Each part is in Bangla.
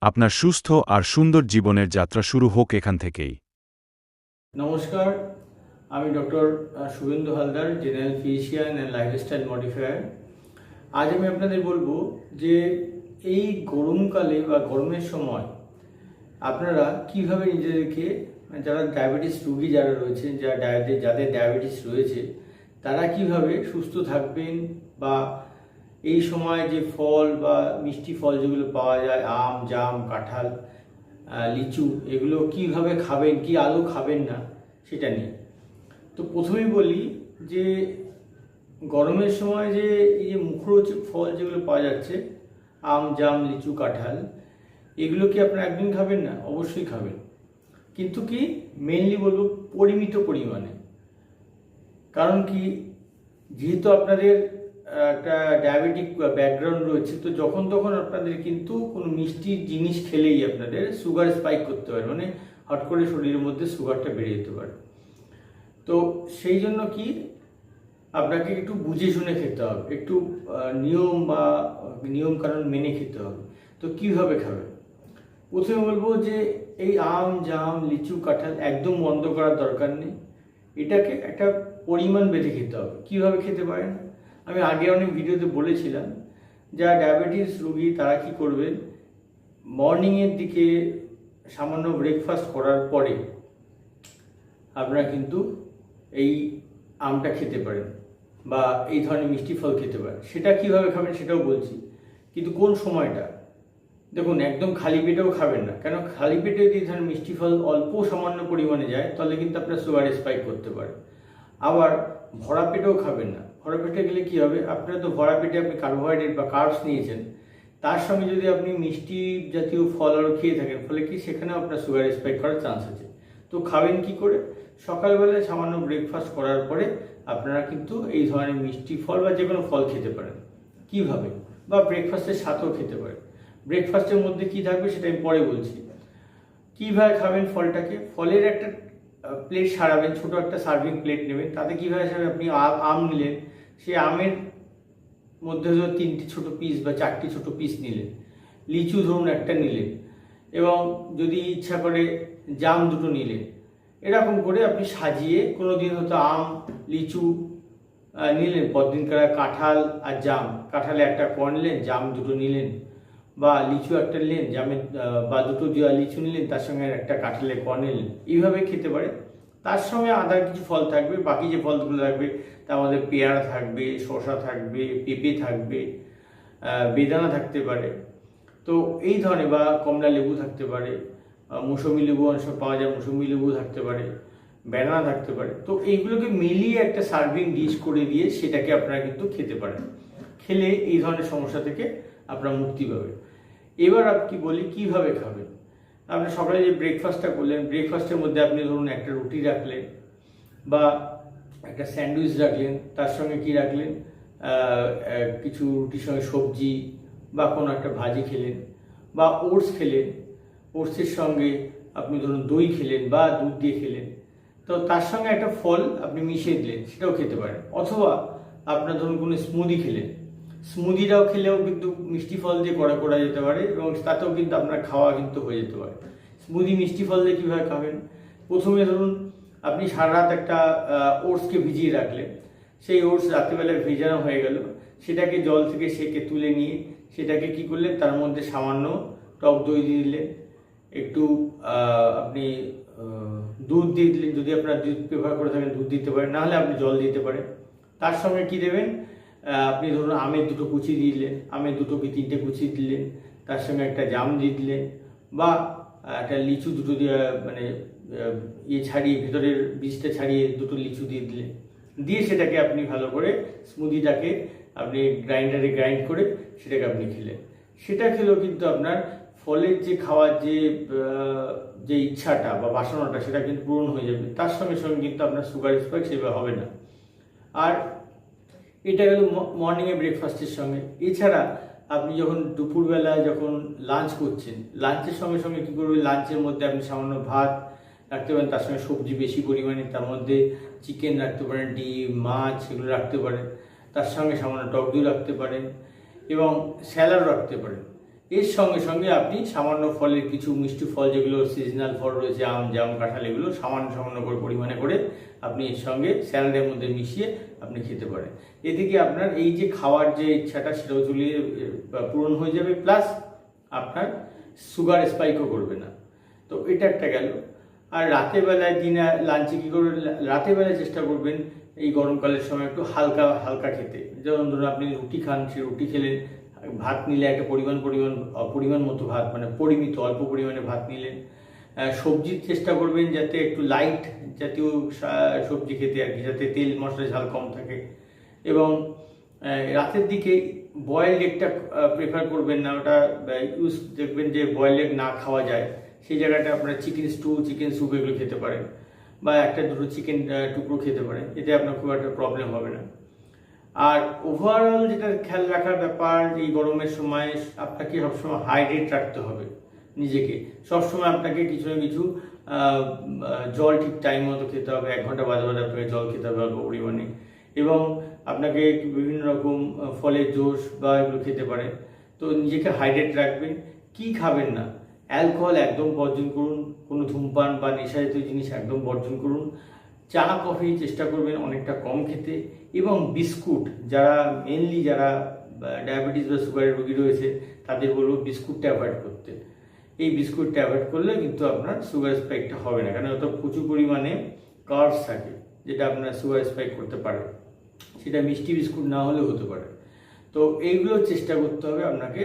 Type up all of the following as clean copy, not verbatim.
আপনার সুস্থ আর সুন্দর জীবনের যাত্রা শুরু হোক এখান থেকেই। নমস্কার, আমি doctor Suvendu Haldar, general physician and lifestyle modifier. আজ আমি আপনাদের বলবো যে এই গরমকালে বা গরমের সময় আপনারা কিভাবে নিজেদেরকে, যারা ডায়াবেটিস রোগী যারা রয়েছেন, যাদের ডায়াবেটিস রয়েছে, তারা কিভাবে সুস্থ থাকবেন, বা এই সময় যে ফল বা মিষ্টি ফল যেগুলো পাওয়া যায়, আম, জাম, কাঁঠাল, লিচু, এগুলো কিভাবে খাবেন, কি আদৌ খাবেন না, সেটা নিয়ে। তো প্রথমেই বলি যে গরমের সময় যে এই যে মুখরোচক ফল যেগুলো পাওয়া যাচ্ছে, আম, জাম, লিচু, কাঁঠাল, এগুলো কি আপনারা একদিন খাবেন না? অবশ্যই খাবেন, কিন্তু কি মেইনলি বলবো পরিমিত পরিমাণে। কারণ কি, যেহেতু আপনাদের একটা ডায়াবেটিক ব্যাকগ্রাউন্ড রয়েছে, তো যখন তখন আপনাদের কিন্তু কোনো মিষ্টি জিনিস খেলেই আপনাদের সুগার স্পাইক করতে পারে, মানে হট করে শরীরের মধ্যে সুগারটা বেড়ে যেতে পারে। তো সেই জন্য কি আপনাকে একটু বুঝে শুনে খেতে হবে, একটু নিয়ম বা নিয়ম কানুন মেনে খেতে হবে। তো কিভাবে খাবেন? প্রথমে বলবো যে এই আম, জাম, লিচু, কাঁঠাল একদম বন্ধ করার দরকার নেই। এটাকে একটা পরিমাণ বেঁধে খেতে হবে। কিভাবে খেতে পারেন? আমি আগে অনেক ভিডিওতে বলেছিলাম, যারা ডায়াবেটিস রোগী তারা কি করবেন, মর্নিংয়ের দিকে সামান্য ব্রেকফাস্ট করার পরে আপনারা কিন্তু এই আমটা খেতে পারেন বা এই ধরনের মিষ্টি ফল খেতে পারেন। সেটা কিভাবে খাবেন সেটাও বলছি, কিন্তু কোন সময়টা দেখুন, একদম খালি পেটেও খাবেন না। কেন, খালি পেটে যদি ধরেন মিষ্টি ফল অল্প সামান্য পরিমাণে যায়, তাহলে কিন্তু আপনার সুগার স্পাইক করতে পারে। আবার ভরা পেটেও খাবেন না। ভরা পেটে গেলে কি হবে, আপনার তো ভরা পেটে আপনি কার্বোহাইড্রেট বা কার্বস নিয়েছেন, তার সঙ্গে যদি আপনি মিষ্টি জাতীয় ফল আরও খেয়ে থাকেন, ফলে কি সেখানেও আপনার সুগার স্পাইক করার চান্স আছে। তো খাবেন কি করে? সকালবেলায় সামান্য ব্রেকফাস্ট করার পরে আপনারা কিন্তু এই ধরনের মিষ্টি ফল বা যে কোনো ফল খেতে পারেন। কিভাবে? বা ব্রেকফাস্টের সাথেও খেতে পারেন। ব্রেকফাস্টের মধ্যে কি থাকবে সেটা আমি পরে বলছি। কিভাবে খাবেন ফলটাকে? ফলের একটা প্লেট সারাবেন, ছোট একটা সার্ভিং প্লেট নেবেন। তাতে কীভাবে সারাবেন, আপনি আম নিলেন, সেই আমের মধ্যে ধরুন 3টি ছোটো পিস বা 4টি ছোটো পিস নিলেন। লিচু ধরুন একটা নিলেন, এবং যদি ইচ্ছা করে জাম 2টো নিলেন। এরকম করে আপনি সাজিয়ে, কোনো দিন হয়তো আম, লিচু নিলেন, পরদিনকার কাঁঠাল আর জাম, কাঁঠালে একটা কোয়া নিলেন, জাম 2টো নিলেন, বা লিচু একটা নিলেন, জামের বা 2টো লিচু নিলেন, তার সঙ্গে একটা কাঁঠালের কোয়া নিলেন। এইভাবে খেতে পারে। তার সঙ্গে আদার কিছু ফল থাকবে, বাকি যে ফলগুলো থাকবে তার মধ্যে পেয়ারা থাকবে, শসা থাকবে, পেঁপে থাকবে, বেদানা থাকতে পারে। তো এই ধরনের, বা কমলা লেবু থাকতে পারে, মৌসুমি লেবু অনেক সময় পাওয়া যায়, মৌসুমি লেবু থাকতে পারে, ব্যানানা থাকতে পারে। তো এইগুলোকে মিলিয়ে একটা সার্ভিং ডিশ করে দিয়ে সেটাকে আপনারা কিন্তু খেতে পারেন। খেলে এই ধরনের সমস্যা থেকে আপনারা মুক্তি পাবেন। এবার আপনি বলি কিভাবে খাবেন। আপনি সকালে যে ব্রেকফাস্টটা করলেন, ব্রেকফাস্টের মধ্যে আপনি ধরুন একটা রুটি রাখলেন বা একটা স্যান্ডউইচ রাখলেন, তার সঙ্গে কি রাখলেন, কিছু রুটির সঙ্গে সবজি বা কোনো একটা ভাজি খেলেন, বা ওটস খেলেন। ওটসের সঙ্গে আপনি ধরুন দই খেলেন বা দুধ দিয়ে খেলেন। তো তার সঙ্গে একটা ফল আপনি মিশিয়ে দিলেন, সেটাও খেতে পারেন। অথবা আপনার ধরুন কোনো স্মুদি খেলেন, স্মুদিটাও খেলেও কিন্তু মিষ্টি ফল দিয়ে করা যেতে পারে, এবং তাতেও কিন্তু আপনার খাওয়া কিন্তু হয়ে যেতে পারে। স্মুদি মিষ্টি ফল দিয়ে কীভাবে খাবেন? প্রথমে ধরুন আপনি সারা রাত একটা ওটসকে ভিজিয়ে রাখলেন, সেই ওটস রাত্রিবেলায় ভেজানো হয়ে গেল, সেটাকে জল থেকে সেকে তুলে নিয়ে সেটাকে কি করলেন, তার মধ্যে সামান্য টক দই দিয়ে দিলেন, একটু আপনি দুধ দিয়ে দিলেন, যদি আপনার দুধ ব্যবহার করে থাকেন দুধ দিতে পারেন, নাহলে আপনি জল দিতে পারেন। তার সঙ্গে কি দেবেন, আপনি ধরুন আমের 2টো কুচি দিয়ে দিলেন, আমের 2টো কি 3টে কুচি দিলেন, তার সঙ্গে একটা জাম দিয়ে দিলেন, বা একটা লিচু 2টো দিয়ে, মানে ছাড়িয়ে, ভেতরের বীজটা ছাড়িয়ে 2টো লিচু দিয়ে দিলেন। দিয়ে সেটাকে আপনি ভালো করে স্মুদিটাকে আপনি গ্রাইন্ডারে গ্রাইন্ড করে সেটাকে আপনি খেলেন। সেটা খেলেও কিন্তু আপনার ফলের যে খাওয়ার যে ইচ্ছাটা বা বাসনাটা, সেটা কিন্তু পূরণ হয়ে যাবে। তার সঙ্গে সঙ্গে কিন্তু আপনার সুগার স্পাইক সেভাবে হবে না। আর এটা গেল মর্নিংয়ে ব্রেকফাস্টের সঙ্গে। এছাড়া আপনি যখন দুপুরবেলা যখন লাঞ্চ করছেন, লাঞ্চের সঙ্গে সঙ্গে কী করবেন, লাঞ্চের মধ্যে আপনি সামান্য ভাত রাখতে পারেন, তার সঙ্গে সবজি বেশি পরিমাণে, তার মধ্যে চিকেন রাখতে পারেন, ডিম, মাছ, এগুলো রাখতে পারেন। তার সঙ্গে সামান্য টক দই রাখতে পারেন, এবং স্যালাড রাখতে পারেন। এর সঙ্গে সঙ্গে আপনি সামান্য ফলের কিছু মিষ্টি ফল যেগুলো সিজনাল ফল রয়েছে, আম, জাম, কাঁঠাল, এগুলো সামান্য সামান্য করে পরিমাণে করে আপনি এর সঙ্গে স্যালাডের মধ্যে মিশিয়ে আপনি খেতে পারেন। এতে কি আপনার এই যে খাওয়ার যে ইচ্ছাটা সেটাও পূরণ হয়ে যাবে, প্লাস আপনার সুগার স্পাইকও করবে না। তো এটা একটা গেল। আর রাতের বেলায় লাঞ্চে কী করবেন, রাতের বেলায় চেষ্টা করবেন এই গরমকালের সময় একটু হালকা হালকা খেতে। যেমন ধরুন আপনি রুটি খান, সে রুটি খেলেন, ভাত নিলে একটা পরিমাণ মতো ভাত, মানে পরিমিত অল্প পরিমাণে ভাত নিলেন। সবজির চেষ্টা করবেন যাতে একটু লাইট জাতীয় সবজি খেতে আর কি, যাতে তেল মশলা ঝাল কম থাকে। এবং রাতের দিকে বয়েলড এগটা প্রেফার করবেন না, ওটা দেখবেন যে বয়েলড এগ না খাওয়া যায়, সেই জায়গাটা আপনারা চিকেন স্টু, চিকেন স্যুপ এগুলো খেতে পারেন, বা একটা দুটো চিকেন টুকরো খেতে পারেন, এতে আপনার খুব একটা প্রবলেম হবে না। আর ওভারঅল যেটা খেয়াল রাখার ব্যাপার, এই গরমের সময় আপনাকে সবসময় হাইড্রেট রাখতে হবে নিজেকে। সবসময় আপনাকে কিছু না কিছু জল ঠিক টাইম মতো খেতে হবে, 1 ঘন্টা বাদে বাদে আপনাকে জল খেতে হবে অল্প পরিমাণে। এবং আপনাকে বিভিন্ন রকম ফলের জুস বা এগুলো খেতে পারেন। তো নিজেকে হাইড্রেট রাখবেন। কি খাবেন না, অ্যালকোহল একদম বর্জন করুন, কোনো ধূমপান বা নেশাজাতীয় জিনিস একদম বর্জন করুন। চা কফি চেষ্টা করবেন অনেকটা কম খেতে। এবং বিস্কুট, যারা ডায়াবেটিস বা সুগারের রোগী রয়েছে তাদের বলবো বিস্কুটটা অ্যাভয়েড করতে। এই বিস্কুটটা অ্যাভয়েড করলে কিন্তু আপনার সুগার স্পাইকটা হবে না, কারণ ওত প্রচুর পরিমাণে কার্বস থাকে যেটা আপনার সুগার স্পাইক করতে পারে। সেটা মিষ্টি বিস্কুট না হলেও হতে পারে। তো এইগুলো চেষ্টা করতে হবে আপনাকে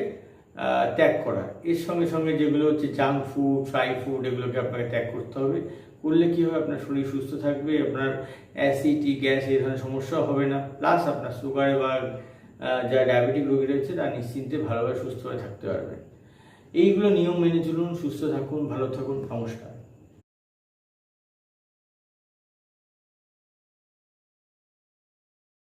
ত্যাগ করা। এর সঙ্গে সঙ্গে যেগুলো হচ্ছে জাঙ্ক ফুড, ফ্রাই ফুড, এগুলোকে আপনাকে ত্যাগ করতে হবে। করলে কী হবে, আপনার শরীর সুস্থ থাকবে, আপনার অ্যাসিডিটি, গ্যাস এই ধরনের সমস্যাও হবে না, প্লাস আপনার সুগার বা যারা ডায়াবেটিক রোগী রয়েছে তারা নিশ্চিন্তে ভালোভাবে সুস্থ হয়ে থাকতে পারবে। এইগুলো নিয়ম মেনে চলুন, সুস্থ থাকুন, ভালো থাকুন, নমস্কার।